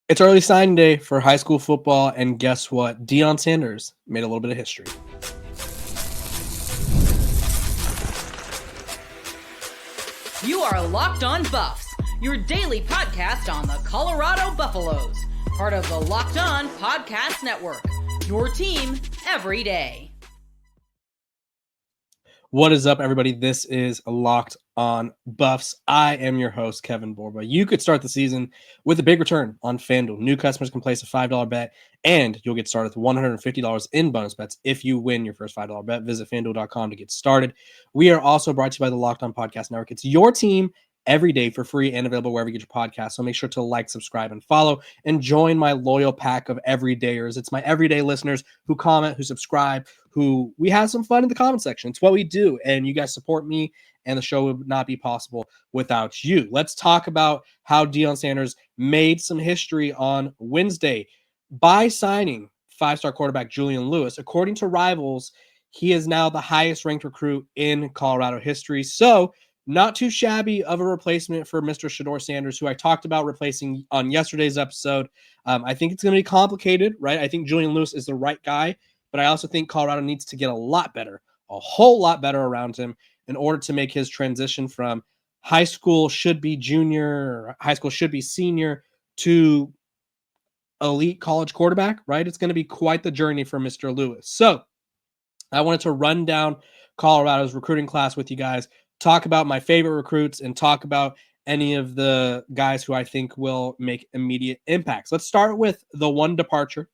It's early signing day for high school football, and guess what? Deion Sanders made a little bit of history. You are Locked On Buffs, your daily podcast on the Colorado Buffaloes, part of the Locked On Podcast Network, your team every day. What is up, everybody? This is Locked On Buffs. I am your host, Kevin Borba. You could start the season with a big return on FanDuel. New customers can place a $5 bet, and you'll get started with $150 in bonus bets if you win your first $5 bet. Visit FanDuel.com to get started. We are also brought to you by the Locked On Podcast Network. It's your team every day for free and available wherever you get your podcast. So make sure to like, subscribe, and follow, and join my loyal pack of everydayers. It's my everyday listeners who comment, who subscribe, who we have some fun in the comment section. It's what we do, and you guys support me, and the show would not be possible without you. Let's talk about how Deion Sanders made some history on Wednesday by signing five-star quarterback Julian Lewis. According to Rivals, he is now the highest-ranked recruit in Colorado history. So not too shabby of a replacement for Mr. Shedeur Sanders, who I talked about replacing on yesterday's episode. I think it's going to be complicated, right? I think Julian Lewis is the right guy, but I also think Colorado needs to get a lot better, a whole lot better around him in order to make his transition from high school should be junior, high school should be senior, to elite college quarterback, right? It's going to be quite the journey for Mr. Lewis. So I wanted to run down Colorado's recruiting class with you guys, talk about my favorite recruits, and talk about any of the guys who I think will make immediate impacts. Let's start with the one departure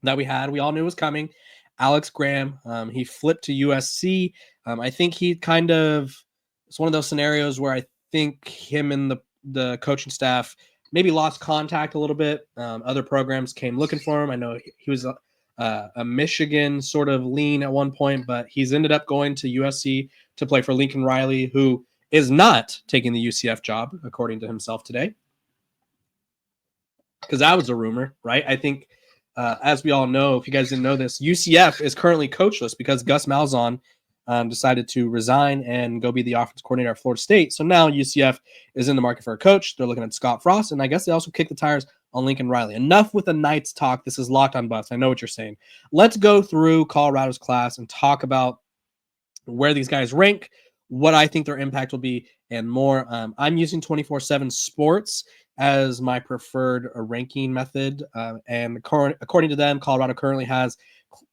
that we had. We all knew was coming. Alex Graham. He flipped to USC. I think he kind of, it's one of those scenarios where I think him and the coaching staff maybe lost contact a little bit. Other programs came looking for him. I know he was a Michigan sort of lean at one point, but he's ended up going to USC to play for Lincoln Riley, who is not taking the UCF job, according to himself today. Because that was a rumor, right? I think, as we all know, if you guys didn't know this, UCF is currently coachless because Gus Malzahn decided to resign and go be the offense coordinator at Florida State. So now UCF is in the market for a coach. They're looking at Scott Frost, and I guess they also kicked the tires on Lincoln Riley. Enough with the Knights talk. This is Locked On Buffs. I know what you're saying. Let's go through Colorado's class and talk about where these guys rank, what I think their impact will be, and more. I'm using 24/7 Sports as my preferred ranking method, and according to them, Colorado currently has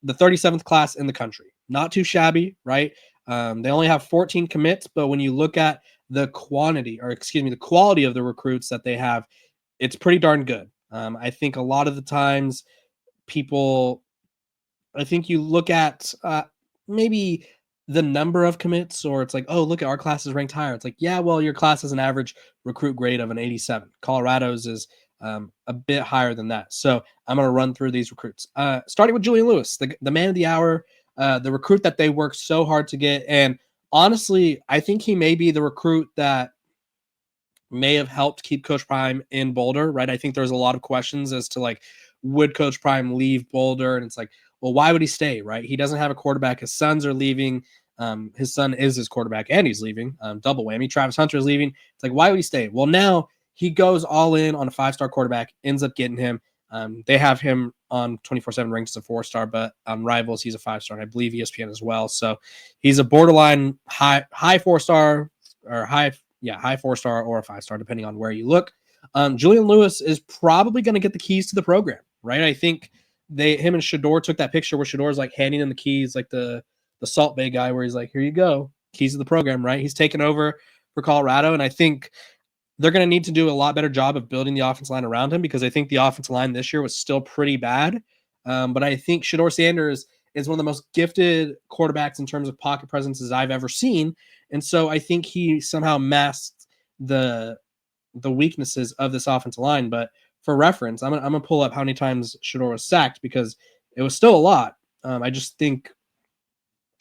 the 37th class in the country. Not too shabby, right? They only have 14 commits, but when you look at the quality of the recruits that they have, it's pretty darn good. I think a lot of the times I think you look at maybe the number of commits, or it's like, oh, look at our class is ranked higher. It's like, yeah, well, your class has an average recruit grade of an 87. Colorado's is a bit higher than that. So I'm going to run through these recruits. Starting with Julian Lewis, the man of the hour, the recruit that they worked so hard to get. And honestly, I think he may be the recruit that may have helped keep Coach Prime in Boulder, right? I think there's a lot of questions as to, like, would Coach Prime leave Boulder? And it's like, well, why would he stay, right? He doesn't have a quarterback. His sons are leaving. His son is his quarterback, and he's leaving. Double whammy. Travis Hunter is leaving. It's like, why would he stay? Well, now he goes all in on a five-star quarterback, ends up getting him. They have him on 24/7 ranked as a 4-star, but on Rivals, he's a 5-star, and I believe ESPN as well. So he's a borderline high 4-star or high 4-star or a 5-star, depending on where you look. Julian Lewis is probably going to get the keys to the program, right? I think him and Shedeur took that picture where Shedeur is like handing him the keys, like the Salt Bay guy, where he's like, here you go, keys to the program, right? He's taken over for Colorado, and I think they're going to need to do a lot better job of building the offensive line around him, because I think the offensive line this year was still pretty bad. But I think Shedeur Sanders is one of the most gifted quarterbacks in terms of pocket presences I've ever seen. And so I think he somehow masked the weaknesses of this offensive line. But for reference, I'm gonna pull up how many times Shedeur was sacked, because it was still a lot. I just think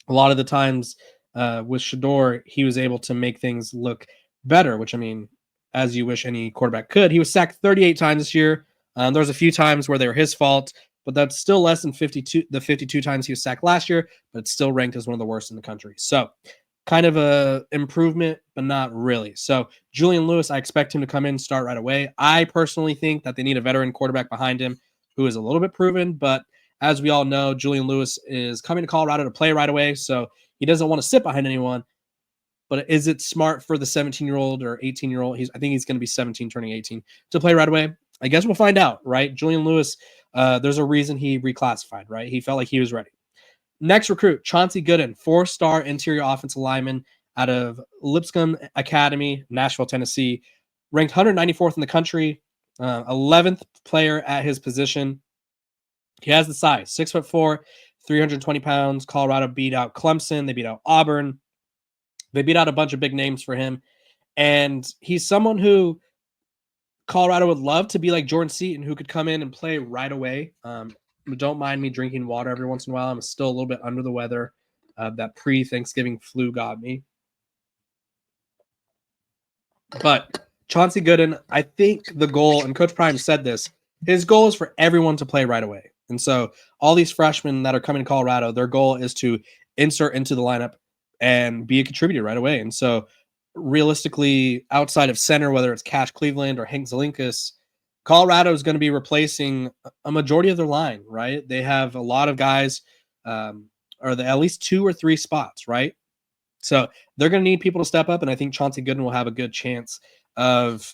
a lot of the times with Shedeur, he was able to make things look better, which, I mean, as you wish any quarterback could. He was sacked 38 times this year. There was a few times where they were his fault, but that's still less than the 52 times he was sacked last year, but it's still ranked as one of the worst in the country. So kind of a improvement, but not really. So Julian Lewis, I expect him to come in and start right away. I personally think that they need a veteran quarterback behind him who is a little bit proven, but as we all know, Julian Lewis is coming to Colorado to play right away, so he doesn't want to sit behind anyone. But is it smart for the 17-year-old or 18-year-old? I think he's going to be 17, turning 18, to play right away. I guess we'll find out, right? Julian Lewis, there's a reason he reclassified, right? He felt like he was ready. Next recruit, Chauncey Gooden, 4-star interior offensive lineman out of Lipscomb Academy, Nashville, Tennessee, ranked 194th in the country, 11th player at his position. He has the size, 6'4", 320 pounds. Colorado beat out Clemson. They beat out Auburn. They beat out a bunch of big names for him. And he's someone who Colorado would love to be like Jordan Seaton, who could come in and play right away. Don't mind me drinking water every once in a while. I'm still a little bit under the weather. That pre-Thanksgiving flu got me. But Chauncey Gooden, I think the goal, and Coach Prime said this, his goal is for everyone to play right away. And so all these freshmen that are coming to Colorado, their goal is to insert into the lineup and be a contributor right away. And so realistically, outside of center, whether it's Cash Cleveland or Hank Zelinkus, Colorado is going to be replacing a majority of their line, right? They have a lot of guys, or at least 2 or 3 spots, right? So they're going to need people to step up, and I think Chauncey Gooden will have a good chance of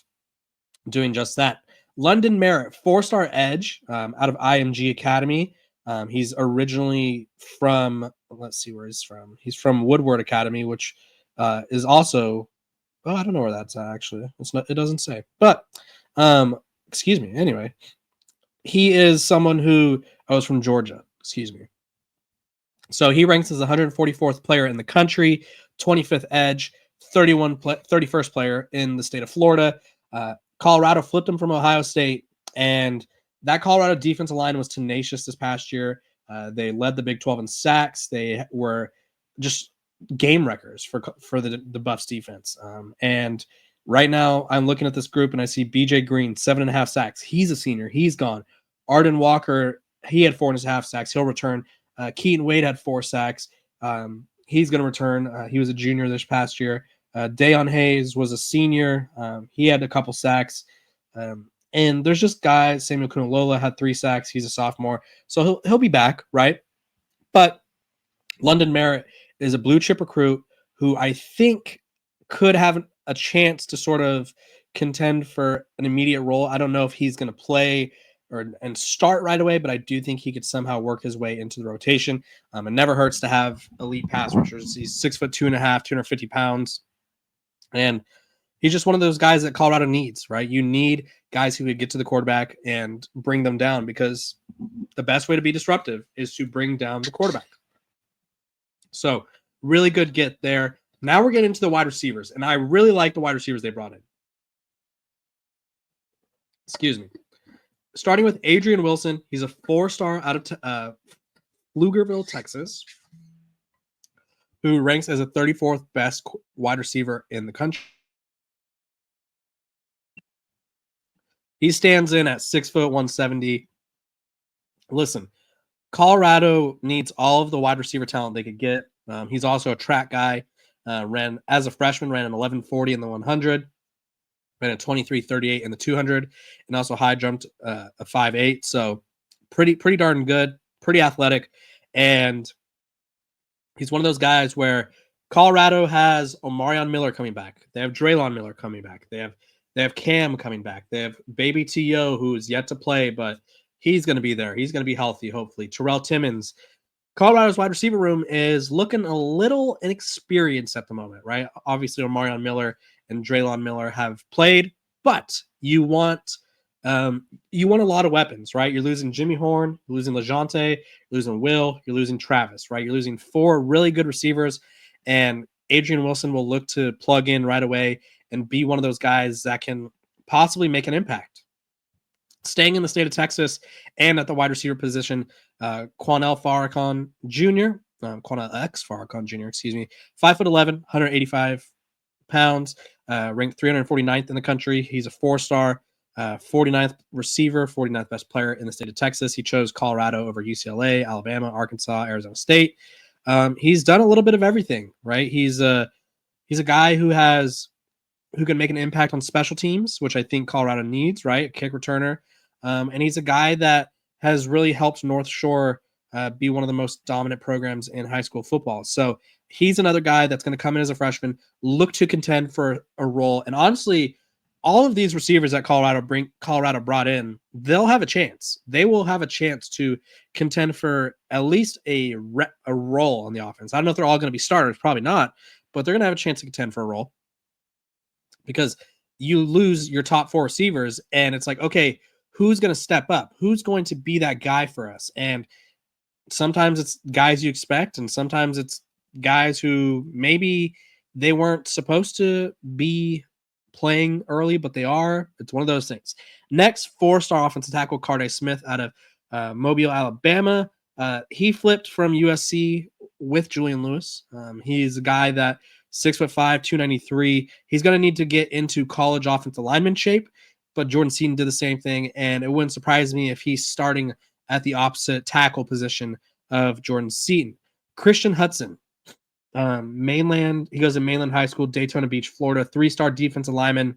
doing just that. London Merritt, 4-star edge out of IMG Academy. He's originally from, let's see where he's from. He's from Woodward Academy, which is also, oh, I don't know where that's at, actually. It doesn't say. But, excuse me, anyway. He is someone who, was from Georgia, excuse me. So he ranks as the 144th player in the country, 25th edge, 31st player in the state of Florida. Colorado flipped him from Ohio State, and that Colorado defensive line was tenacious this past year. They led the Big 12 in sacks. They were just game wreckers for the Buffs defense. And right now I'm looking at this group and I see BJ Green, 7.5 sacks. He's a senior. He's gone. Arden Walker, he had 4.5 sacks. He'll return. Keaton Wade had 4 sacks. He's going to return. He was a junior this past year. Dayon Hayes was a senior. He had a couple sacks. And there's just guys. Samuel Kunolola had 3 sacks. He's a sophomore. So he'll be back, right? But London Merritt is a blue chip recruit who I think could have a chance to sort of contend for an immediate role. I don't know if he's going to play and start right away, but I do think he could somehow work his way into the rotation. It never hurts to have elite pass rushers. He's 6'2.5", 250 pounds. And he's just one of those guys that Colorado needs, right? You need guys who could get to the quarterback and bring them down, because the best way to be disruptive is to bring down the quarterback. So really good get there. Now we're getting into the wide receivers, and I really like the wide receivers they brought in. Excuse me. Starting with Adrian Wilson. He's a 4-star out of Pflugerville, Texas, who ranks as a 34th best wide receiver in the country. He stands in at 6 foot 170. Listen, Colorado needs all of the wide receiver talent they could get. He's also a track guy. Ran as a freshman, ran an 11.40 in the 100, ran a 23.38 in the 200, and also high jumped a 5.8. So pretty darn good, pretty athletic, and he's one of those guys where Colorado has Omarion Miller coming back. They have Draylon Miller coming back. They have Cam coming back. They have Baby T.O., who is yet to play, but he's going to be there. He's going to be healthy, hopefully. Terrell Timmons. Colorado's wide receiver room is looking a little inexperienced at the moment, right? Obviously, Omarion Miller and Draylon Miller have played, but you want a lot of weapons, right? You're losing Jimmy Horn, you're losing LeJounte, you're losing Will, you're losing Travis, right? You're losing 4 really good receivers, and Adrian Wilson will look to plug in right away and be one of those guys that can possibly make an impact. Staying in the state of Texas and at the wide receiver position, Quanell Farrakhan Jr., Quanell X Farrakhan Jr., 5'11", 185 pounds, ranked 349th in the country. He's a 4-star, 49th receiver, 49th best player in the state of Texas. He chose Colorado over UCLA, Alabama, Arkansas, Arizona State. He's done a little bit of everything, right? He's a guy who can make an impact on special teams, which I think Colorado needs, right? A kick returner. And he's a guy that has really helped North Shore be one of the most dominant programs in high school football. So he's another guy that's going to come in as a freshman, look to contend for a role. And honestly, all of these receivers that Colorado brought in, they'll have a chance. They will have a chance to contend for at least a role on the offense. I don't know if they're all going to be starters, probably not, but they're going to have a chance to contend for a role because you lose your top 4 receivers and it's like, okay, who's going to step up? Who's going to be that guy for us? And sometimes it's guys you expect, and sometimes it's guys who maybe they weren't supposed to be playing early, but they are. It's one of those things. Next, 4-star offensive tackle Carday Smith out of Mobile, Alabama. He flipped from USC with Julian Lewis. He's a guy that 6'5", 293. He's going to need to get into college offensive lineman shape, but Jordan Seaton did the same thing, and it wouldn't surprise me if he's starting at the opposite tackle position of Jordan Seaton. Christian Hudson, he goes to Mainland High School, Daytona Beach, Florida, 3-star defensive lineman,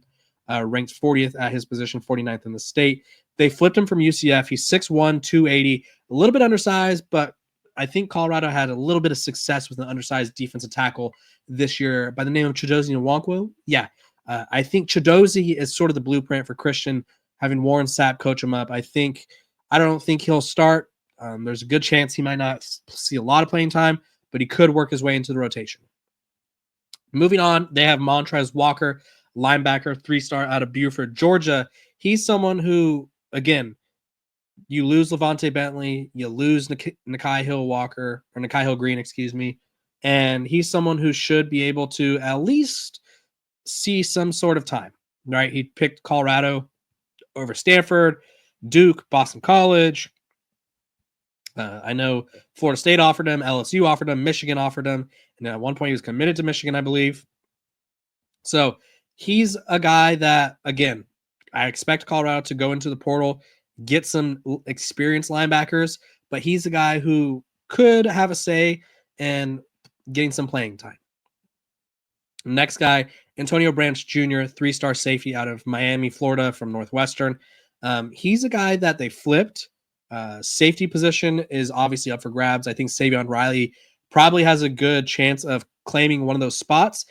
ranked 40th at his position, 49th in the state. They flipped him from UCF. He's 6'1", 280, a little bit undersized, but I think Colorado had a little bit of success with an undersized defensive tackle this year by the name of Chidozie Nwankwo. Yeah, I think Chidozie is sort of the blueprint for Christian, having Warren Sapp coach him up. I don't think he'll start. There's a good chance he might not see a lot of playing time, but he could work his way into the rotation. Moving on, they have Montrez Walker, linebacker, 3-star out of Buford, Georgia. He's someone who, again, you lose Levante Bentley, you lose Nakai Hill Green, excuse me, and he's someone who should be able to at least see some sort of time, right? He picked Colorado over Stanford, Duke, Boston College. I know Florida State offered him, LSU offered him, Michigan offered him, and at one point he was committed to Michigan, I believe. So he's a guy that, again, I expect Colorado to go into the portal, get some experienced linebackers, but he's a guy who could have a say in getting some playing time. Next guy, Antonio Branch Jr., 3-star safety out of Miami, Florida from Northwestern. He's a guy that they flipped. Safety position is obviously up for grabs. I think Savion Riley probably has a good chance of claiming one of those spots.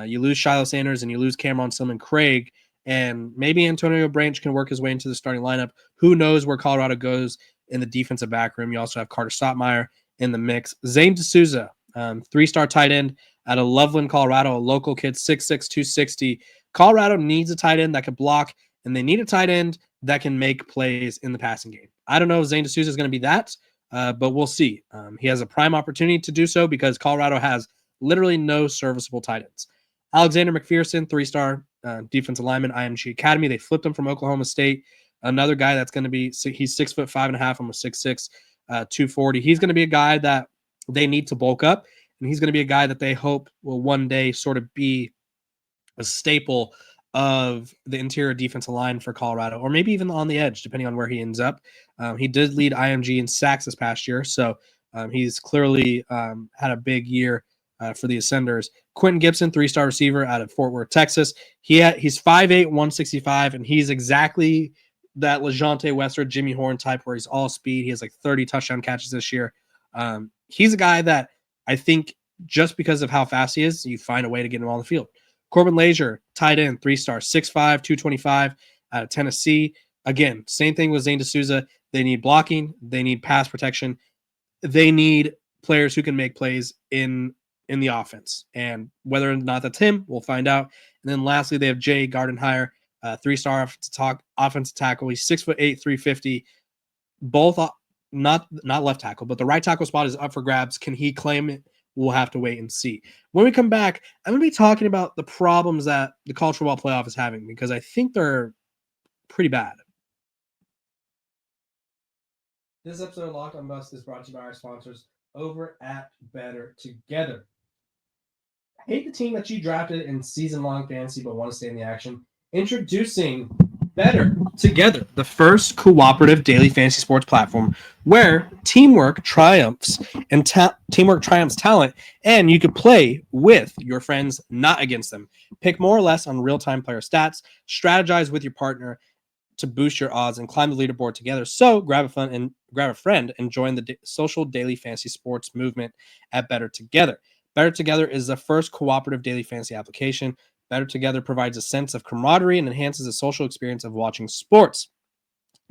You lose Shiloh Sanders and you lose Cameron Silman Craig, and maybe Antonio Branch can work his way into the starting lineup. Who knows where Colorado goes in the defensive back room? You also have Carter Stottmeyer in the mix. Zane D'Souza, 3-star tight end out of Loveland, Colorado, a local kid, 6'6", 260. Colorado needs a tight end that can block, and they need a tight end that can make plays in the passing game. I don't know if Zane D'Souza is going to be that, but we'll see. He has a prime opportunity to do so because Colorado has literally no serviceable tight ends. Alexander McPherson, 3-star defensive lineman, IMG Academy. They flipped him from Oklahoma State. Another guy that's going to be, he's 6'5.5", almost 6'6", 240. He's going to be a guy that they need to bulk up, and he's going to be a guy that they hope will one day sort of be a staple of the interior defensive line for Colorado, or maybe even on the edge, depending on where he ends up. He did lead IMG in sacks this past year, so he's clearly had a big year for the Ascenders. Quentin Gibson, 3-star receiver out of Fort Worth, Texas. He's 5'8", 165, and he's exactly that LeJontay Wester, Jimmy Horn type where he's all speed. He has like 30 touchdown catches this year. He's a guy that I think just because of how fast he is, you find a way to get him on the field. Corbin Lazier, tight end, 3-star, 6'5", 225 out of Tennessee. Again, same thing with Zane D'Souza. They need blocking. They need pass protection. They need players who can make plays in the offense. And whether or not that's him, we'll find out. And then lastly, they have Jay Gardenhire, 3-star offensive tackle. He's 6'8", 350. Both not left tackle, but the right tackle spot is up for grabs. Can he claim it? We'll have to wait and see. When we come back, I'm going to be talking about the problems that the college football playoff is having because I think they're pretty bad. This episode of Locked on Buffs is brought to you by our sponsors over at Better Together. Hate the team that you drafted in season-long fantasy but want to stay in the action? Introducing Better Together, the first cooperative daily fantasy sports platform where teamwork triumphs talent, and you could play with your friends, not against them. Pick more or less on real-time player stats, strategize with your partner to boost your odds, and climb the leaderboard together. So grab a friend and join the social daily fantasy sports movement at Better Together. Better Together is the first cooperative daily fantasy application. Better Together provides a sense of camaraderie and enhances the social experience of watching sports.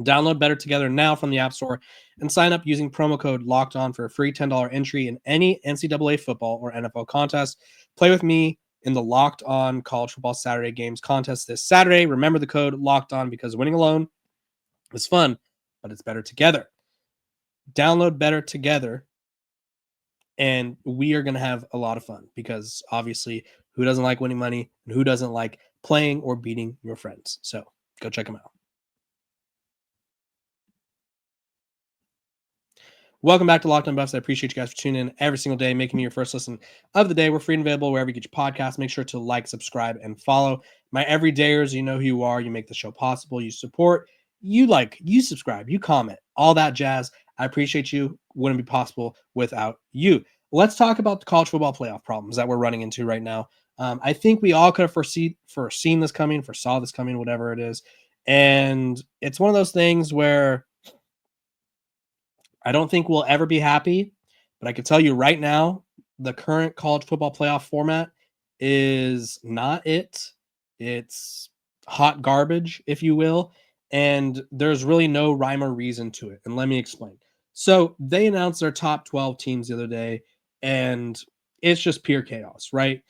Download Better Together now from the App Store and sign up using promo code Locked On for a free $10 entry in any NCAA football or NFL contest. Play with me in the Locked On College Football Saturday Games contest this Saturday. Remember the code Locked On because winning alone is fun, but it's better together. Download Better Together, and we are going to have a lot of fun because obviously, who doesn't like winning money and who doesn't like playing or beating your friends? So go check them out. Welcome back to Locked On Buffs. I appreciate you guys for tuning in every single day, making me your first listen of the day. We're free and available wherever you get your podcasts. Make sure to like, subscribe, and follow. My everydayers, you know who you are. You make the show possible. You support. You like. You subscribe. You comment. All that jazz. I appreciate you. Wouldn't be possible without you. Let's talk about the college football playoff problems that we're running into right now. I think we all could have foreseen this coming, foresaw this coming, whatever it is. And it's one of those things where I don't think we'll ever be happy, but I can tell you right now, the current college football playoff format is not it. It's hot garbage, if you will. And there's really no rhyme or reason to it. And let me explain. So they announced their top 12 teams the other day, and it's just pure chaos, right?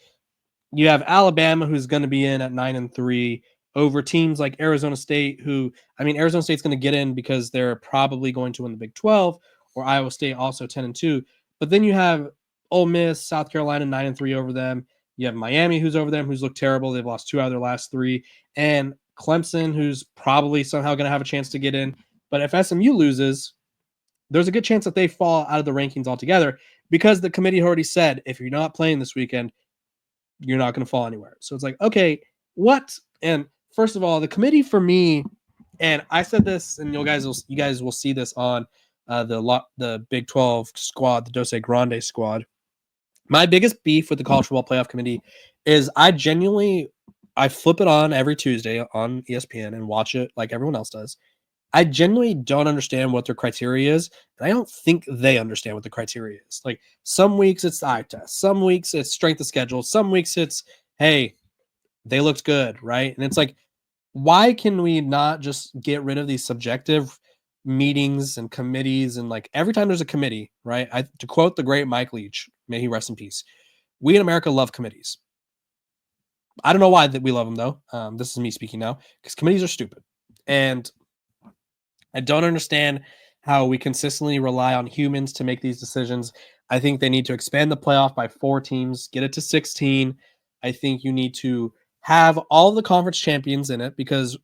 You have Alabama, who's going to be in at 9-3, over teams like Arizona State, Arizona State's going to get in because they're probably going to win the Big 12, or Iowa State also 10-2. But then you have Ole Miss, South Carolina 9-3 over them. You have Miami, who's over them, who's looked terrible. They've lost 2 out of their last 3, and Clemson, who's probably somehow going to have a chance to get in. But if SMU loses, there's a good chance that they fall out of the rankings altogether because the committee already said if you're not playing this weekend, you're not going to fall anywhere. So it's like, okay, what? And first of all, the committee for me, and I said this, and you guys will see this on the Big 12 squad, the Dose Grande squad. My biggest beef with the College Football Playoff Committee is I flip it on every Tuesday on ESPN and watch it like everyone else does. I genuinely don't understand what their criteria is, and I don't think they understand what the criteria is. Like some weeks it's the eye test, some weeks it's strength of schedule, some weeks it's, hey, they looked good, right? And it's like, why can we not just get rid of these subjective meetings and committees? And like every time there's a committee, right? To quote the great Mike Leach, may he rest in peace, we in America love committees. I don't know why that we love them though. This is me speaking now because committees are stupid. And I don't understand how we consistently rely on humans to make these decisions. I think they need to expand the playoff by 4 teams, get it to 16. I think you need to have all of the conference champions in it because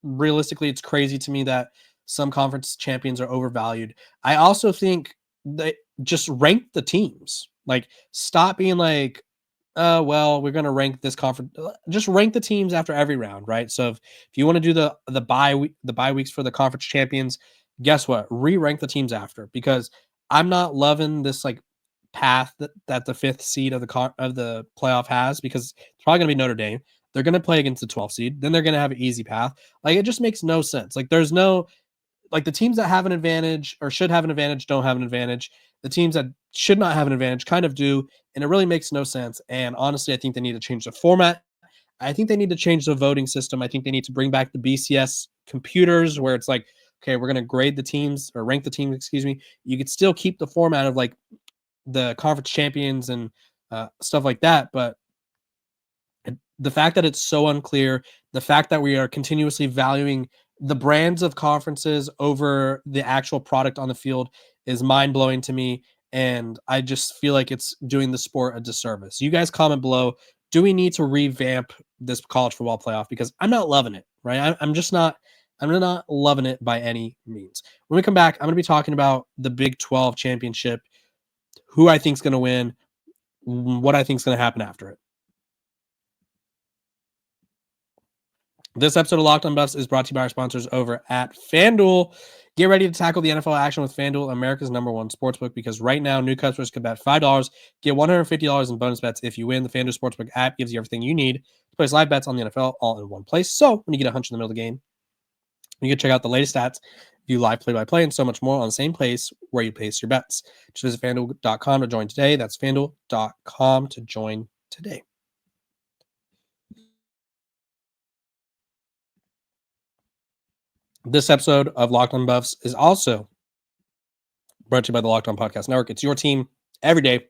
realistically, it's crazy to me that some conference champions are overvalued. I also think that just rank the teams. Like, stop being like, well, we're going to rank this conference. Just rank the teams after every round, right? So if you want to do the bye weeks for the conference champions, guess what? Re-rank the teams after, because I'm not loving this like path that the 5th seed of the playoff has, because it's probably going to be Notre Dame. They're going to play against the 12th seed. Then they're going to have an easy path. Like, it just makes no sense. Like, there's no, like, the teams that have an advantage or should have an advantage don't have an advantage. The teams that should not have an advantage kind of do, and it really makes no sense. And honestly, I think they need to change the format. I think they need to change the voting system. I think they need to bring back the BCS computers where it's like, okay, we're going to grade the teams or rank the teams, excuse me. You could still keep the format of like the conference champions and stuff like that. But the fact that it's so unclear, the fact that we are continuously valuing the brands of conferences over the actual product on the field is mind-blowing to me. And I just feel like it's doing the sport a disservice. You guys comment below. Do we need to revamp this college football playoff? Because I'm not loving it, right? I'm not loving it by any means. When we come back, I'm going to be talking about the Big 12 championship, who I think is going to win, what I think is going to happen after it. This episode of Locked on Buffs is brought to you by our sponsors over at FanDuel. Get ready to tackle the NFL action with FanDuel, America's #1 sportsbook, because right now new customers can bet $5, get $150 in bonus bets if you win. The FanDuel Sportsbook app gives you everything you need to place live bets on the NFL all in one place. So when you get a hunch in the middle of the game, you can check out the latest stats, view live play-by-play, and so much more on the same place where you place your bets. Just visit FanDuel.com to join today. That's FanDuel.com to join today. This episode of Locked on Buffs is also brought to you by the Locked on Podcast Network. It's your team every day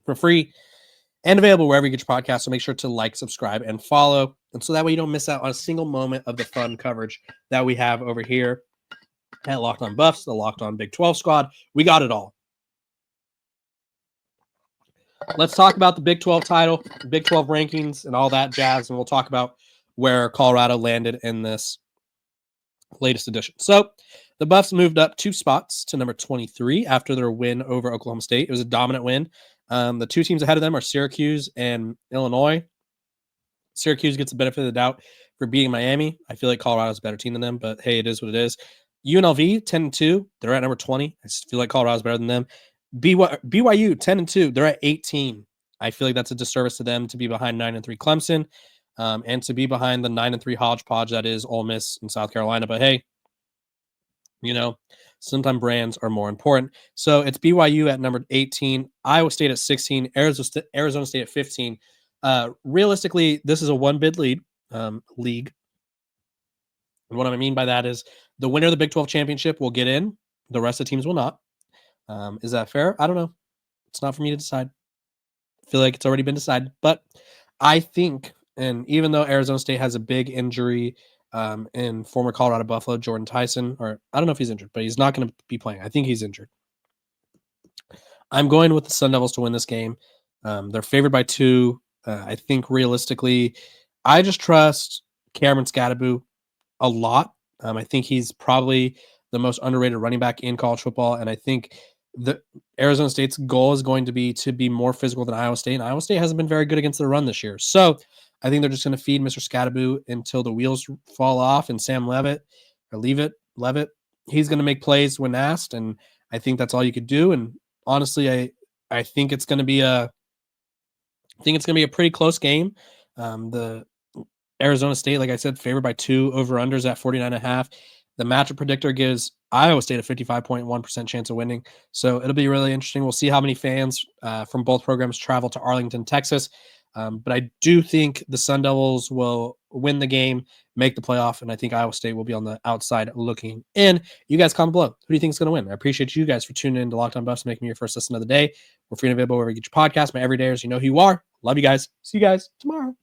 for free and available wherever you get your podcast. So make sure to like, subscribe, and follow. And so that way you don't miss out on a single moment of the fun coverage that we have over here at Locked on Buffs, the Locked on Big 12 squad. We got it all. Let's talk about the Big 12 title, Big 12 rankings, and all that jazz. And we'll talk about where Colorado landed in this latest edition. So the Buffs moved up 2 spots to number 23 after their win over Oklahoma State. It was a dominant win. The 2 teams ahead of them are Syracuse and Illinois. Syracuse gets the benefit of the doubt for beating Miami. I feel like Colorado's a better team than them, but hey, it is what it is. UNLV 10-2, they're at number 20. I feel like Colorado's better than them. BYU 10-2, they're at 18. I feel like that's a disservice to them to be behind 9-3 Clemson. And to be behind the 9-3 hodgepodge that is Ole Miss and South Carolina. But hey, sometimes brands are more important. So it's BYU at number 18, Iowa State at 16, Arizona State at 15. Realistically, this is a one-bid league. And what I mean by that is the winner of the Big 12 championship will get in. The rest of the teams will not. Is that fair? I don't know. It's not for me to decide. I feel like it's already been decided. But I think, and even though Arizona State has a big injury in former Colorado Buffalo, Jordan Tyson, or I don't know if he's injured, but he's not going to be playing. I think he's injured. I'm going with the Sun Devils to win this game. They're favored by 2. I think realistically, I just trust Cameron Scattaboo a lot. I think he's probably the most underrated running back in college football, and I think the Arizona State's goal is going to be more physical than Iowa State, and Iowa State hasn't been very good against the run this year. So I think they're just going to feed Mr. Scattaboo until the wheels fall off, and Sam Levitt, he's going to make plays when asked, and I think that's all you could do. And honestly, I think it's going to be a pretty close game. The Arizona State, like I said, favored by 2, over-unders at 49.5. The matchup predictor gives Iowa State a 55.1% chance of winning. So it'll be really interesting. We'll see how many fans from both programs travel to Arlington, Texas. But I do think the Sun Devils will win the game, make the playoff, and I think Iowa State will be on the outside looking in. You guys comment below. Who do you think is going to win? I appreciate you guys for tuning in to Locked on Buffs, making me your first listen of the day. We're free and available wherever you get your podcast. My everydayers, you know who you are. Love you guys. See you guys tomorrow.